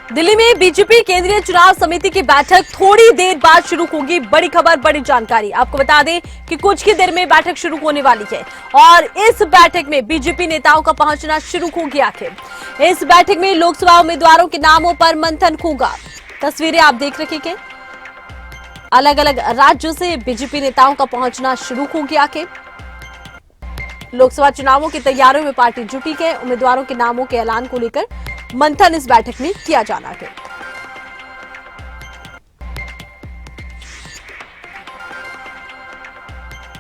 दिल्ली में बीजेपी केंद्रीय चुनाव समिति की बैठक थोड़ी देर बाद शुरू होगी। बड़ी खबर, बड़ी जानकारी। आपको बता दें कि कुछ ही देर में बैठक शुरू होने वाली है और इस बैठक में बीजेपी नेताओं का पहुंचना शुरू हो गया है। इस बैठक में लोकसभा उम्मीदवारों के नामों पर मंथन होगा। तस्वीरें आप देख रहे हैं। अलग अलग राज्यों से बीजेपी नेताओं का पहुंचना शुरू हो गया है। लोकसभा चुनावों की तैयारियों में पार्टी जुटी है। उम्मीदवारों के नामों के ऐलान को लेकर मंथन इस बैठक में किया जाना है।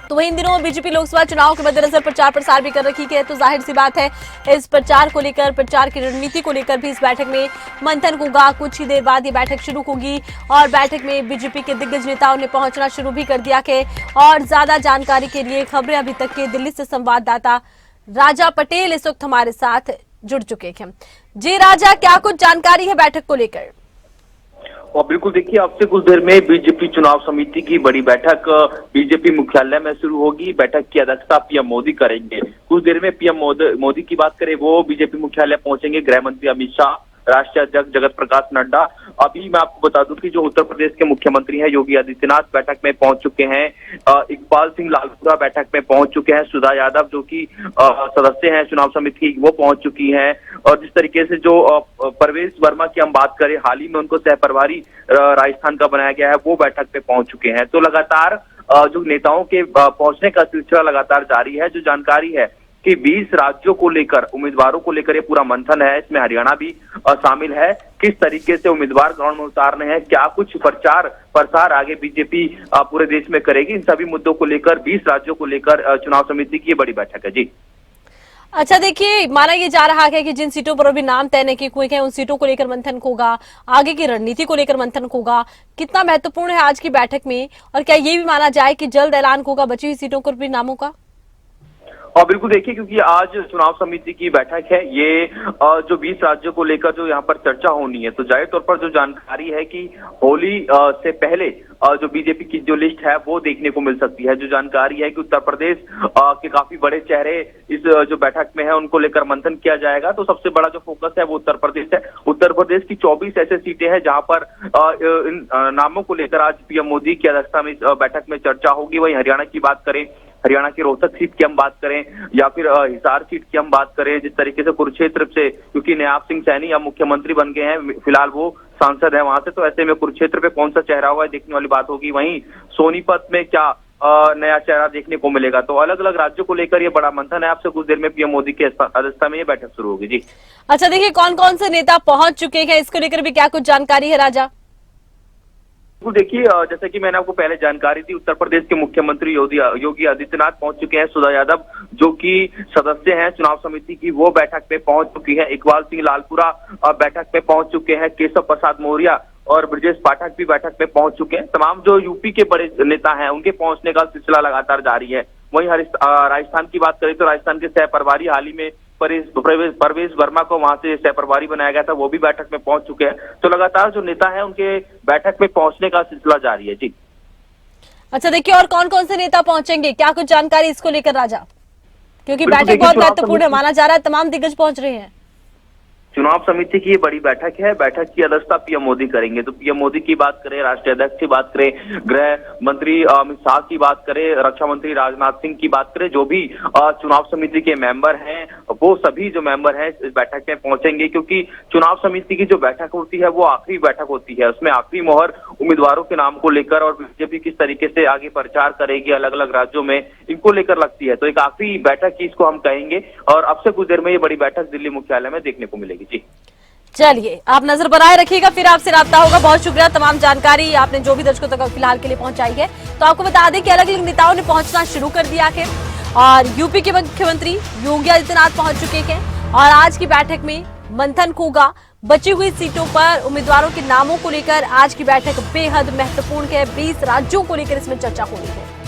तो वहीं इन दिनों बीजेपी लोकसभा चुनाव के मद्देनजर प्रचार प्रसार भी कर रखी है। तो जाहिर सी बात है इस प्रचार को लेकर, प्रचार की रणनीति को लेकर भी इस बैठक में मंथन होगा। कुछ ही देर बाद ये बैठक शुरू होगी और बैठक में बीजेपी के दिग्गज नेताओं ने पहुंचना शुरू भी कर दिया है। और ज्यादा जानकारी के लिए खबरें अभी तक के दिल्ली से संवाददाता राजा पटेल इस वक्त हमारे साथ जुड़ चुके हैं। जी राजा, क्या कुछ जानकारी है बैठक को लेकर? और बिल्कुल देखिए, अब से कुछ देर में बीजेपी चुनाव समिति की बड़ी बैठक बीजेपी मुख्यालय में शुरू होगी। बैठक की अध्यक्षता पीएम मोदी करेंगे। कुछ देर में पीएम मोदी की बात करें, वो बीजेपी मुख्यालय पहुंचेंगे। गृह मंत्री अमित शाह, राष्ट्रीय अध्यक्ष जगत प्रकाश नड्डा। अभी मैं आपको बता दूं कि जो उत्तर प्रदेश के मुख्यमंत्री हैं योगी आदित्यनाथ बैठक में पहुंच चुके हैं। इकबाल सिंह लालपुरा बैठक में पहुंच चुके हैं। सुधा यादव जो कि सदस्य हैं चुनाव समिति की, वो पहुंच चुकी हैं। और जिस तरीके से जो परवेश वर्मा की हम बात करें, हाल ही में उनको सह प्रभारी राजस्थान का बनाया गया है, वो बैठक पे पहुंच चुके हैं। तो लगातार जो नेताओं के पहुंचने का सिलसिला लगातार जारी है। जो जानकारी है कि 20 राज्यों को लेकर, उम्मीदवारों को लेकर ये पूरा मंथन है। इसमें हरियाणा भी शामिल है। किस तरीके से उम्मीदवार ग्राउंड में उतारने हैं, क्या कुछ प्रचार प्रसार आगे बीजेपी पूरे देश में करेगी, इन सभी मुद्दों को लेकर 20 राज्यों को लेकर चुनाव समिति की ये बड़ी बैठक है। जी अच्छा, देखिए, माना ये जा रहा है कि जिन सीटों पर अभी नाम तय नहीं हुए हैं उन सीटों को लेकर मंथन होगा, आगे की रणनीति को लेकर मंथन होगा। कितना महत्वपूर्ण है आज की बैठक में, और क्या ये भी माना जाए कि जल्द ऐलान होगा बची हुई सीटों पर भी नामों का? और बिल्कुल देखिए, क्योंकि आज चुनाव समिति की बैठक है, ये जो 20 राज्यों को लेकर जो यहाँ पर चर्चा होनी है, तो जाहिर तौर पर जो जानकारी है कि होली से पहले जो बीजेपी की जो लिस्ट है वो देखने को मिल सकती है। जो जानकारी है कि उत्तर प्रदेश के काफी बड़े चेहरे इस जो बैठक में है उनको लेकर मंथन किया जाएगा। तो सबसे बड़ा जो फोकस है वो उत्तर प्रदेश है। उत्तर प्रदेश की 24 ऐसे सीटें हैं जहां पर इन नामों को लेकर आज पीएम मोदी की अध्यक्षता में बैठक में चर्चा होगी। वहीं हरियाणा की बात करें, हरियाणा की रोहतक सीट की हम बात करें या फिर हिसार सीट की हम बात करें, जिस तरीके से कुरुक्षेत्र से, क्योंकि नयाब सिंह सैनी अब मुख्यमंत्री बन गए हैं, फिलहाल वो सांसद है वहां से, तो ऐसे में कुरुक्षेत्र पे कौन सा चेहरा हुआ है देखने वाली बात होगी। वहीं सोनीपत में क्या नया चेहरा देखने को मिलेगा। तो अलग अलग राज्यों को लेकर ये बड़ा मंथन है। आपसे कुछ देर में पीएम मोदी की अध्यक्षता में ये बैठक शुरू होगी। जी अच्छा, देखिए, कौन कौन से नेता पहुंच चुके हैं, इसको लेकर भी क्या कुछ जानकारी है राजा? तो देखिए, जैसे कि मैंने आपको पहले जानकारी दी, उत्तर प्रदेश के मुख्यमंत्री योगी आदित्यनाथ पहुंच चुके हैं। सुधा यादव जो कि सदस्य हैं चुनाव समिति की, वो बैठक में पहुंच चुकी है। इकबाल सिंह लालपुरा बैठक में पहुंच चुके हैं। केशव प्रसाद मौर्य और ब्रजेश पाठक भी बैठक में पहुंच चुके हैं। तमाम जो यूपी के बड़े नेता हैं उनके पहुंचने का सिलसिला लगातार जारी है। वहीं राजस्थान की बात करें तो राजस्थान के सह प्रभारी हाल ही में परवेश वर्मा को वहां से सह प्रभारी बनाया गया था, वो भी बैठक में पहुंच चुके हैं। तो लगातार जो नेता है उनके बैठक में पहुंचने का सिलसिला जारी है। जी अच्छा, देखिए, और कौन कौन से नेता पहुंचेंगे, क्या कुछ जानकारी इसको लेकर राजा? क्योंकि बैठक बहुत महत्वपूर्ण है, माना जा रहा है तमाम दिग्गज पहुंच रहे हैं। चुनाव समिति की ये बड़ी बैठक है। बैठक की अध्यक्षता पीएम मोदी करेंगे। तो पीएम मोदी की बात करें, राष्ट्रीय अध्यक्ष की बात करें, गृह मंत्री अमित शाह की बात करें, रक्षा मंत्री राजनाथ सिंह की बात करें, जो भी चुनाव समिति के मेंबर हैं वो सभी जो मेंबर हैं इस बैठक में पहुंचेंगे। क्योंकि चुनाव समिति की जो बैठक होती है वो आखिरी बैठक होती है। उसमें आखिरी मोहर उम्मीदवारों के नाम को लेकर और बीजेपी किस तरीके से आगे प्रचार करेगी अलग अलग राज्यों में, इनको लेकर लगती है। तो एक आखिरी बैठक की इसको हम कहेंगे। और अब से कुछ देर में ये बड़ी बैठक दिल्ली मुख्यालय में देखने को मिलेगी। जी चलिए, आप नजर बनाए रखिएगा, फिर आपसे राब्ता होगा। बहुत शुक्रिया, तमाम जानकारी आपने जो भी दर्शकों तक फिलहाल के लिए पहुंचाई है। तो आपको बता दें कि अलग अलग नेताओं ने पहुंचना शुरू कर दिया है और यूपी के मुख्यमंत्री योगी आदित्यनाथ पहुंच चुके हैं और आज की बैठक में मंथन होगा। बची हुई सीटों पर उम्मीदवारों के नामों को लेकर आज की बैठक बेहद महत्वपूर्ण है। 20 राज्यों को लेकर इसमें चर्चा होनी है।